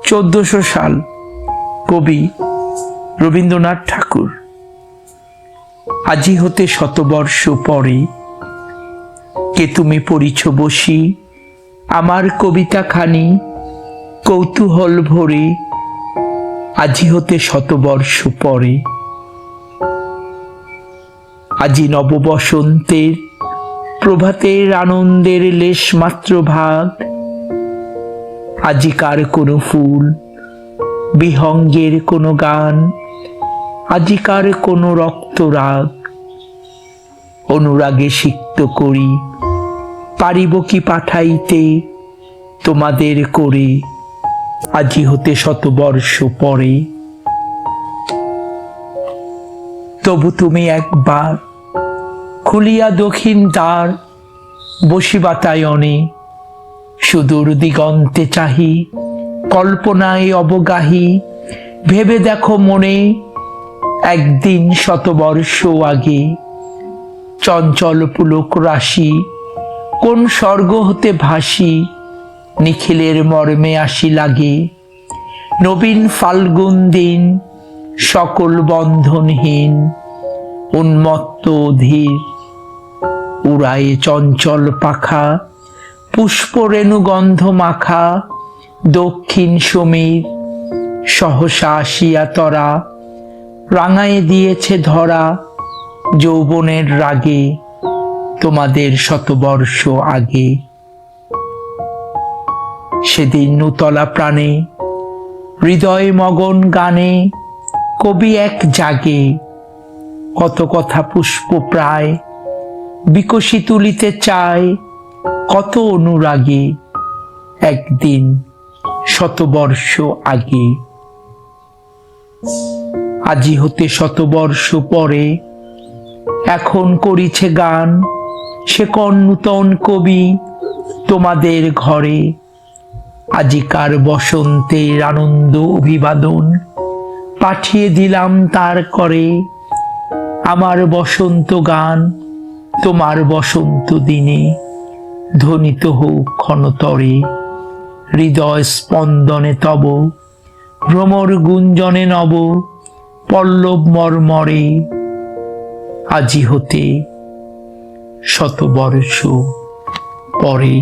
1400 সাল, কবি রবীন্দ্রনাথ ঠাকুর। আজি হতে শতবর্ষ পরে, কে তুমি পড়িছ বসি আমার কবিতা খানি কৌতূহল ভরে। আজি হতে শতবর্ষ পরে, আজি নববসন্তের প্রভাতের আনন্দের লেশ মাত্র ভাগ। আজিকার কোনো ফুল, বিহঙ্গের কোনো গান, আজিকার কোনো রক্তরাগ। অনুরাগে সিক্ত করি পারিব কি পাঠাইতে তোমাদের করে, আজি হতে শতবর্ষ পরে। তবু তুমি একবার খুলিয়া দক্ষিণ দ্বার, বসি বাতায়নে সুদূর দিগন্তে চাহি, কল্পনায় অবগাহী ভেবে দেখো মনে, একদিন শতবর্ষ আগে চঞ্চল পুলক রাশি কোন স্বর্গ হতে ভাসি নিখিলের মর্মে আসি লাগে। নবীন ফাল্গুন দিন সকল বন্ধনহীন, উন্মত্ত অধীর উড়ায়ে চঞ্চল পাখা, পুষ্প রেণু গন্ধ মাখা দক্ষিণ সমীর। সহসা আসিয়া তরা রাঙায় দিয়েছে ধরা, যৌবনের রাগে তোমাদের শতবর্ষ আগে। সেদিন নূতলা প্রাণে হৃদয় মগন গানে কবি এক জাগে, কত কথা পুষ্প প্রায় বিকশি তুলিতে চায়, কত অনুরাগে একদিন শতবর্ষ আগে। আজি হতে শতবর্ষ পরে, এখন করিছে গান সে কোন নূতন কবি তোমাদের ঘরে। আজিকার বসন্তের আনন্দ অভিবাদন পাঠিয়ে দিলাম তার করে, আমার বসন্ত গান তোমার বসন্ত দিনে ধ্বনিত হোক ক্ষণতরে। হৃদয় স্পন্দনে তব ভ্রমর গুঞ্জনে নব পল্লব মর্মরে, আজি হতে শতবর্ষ পরে।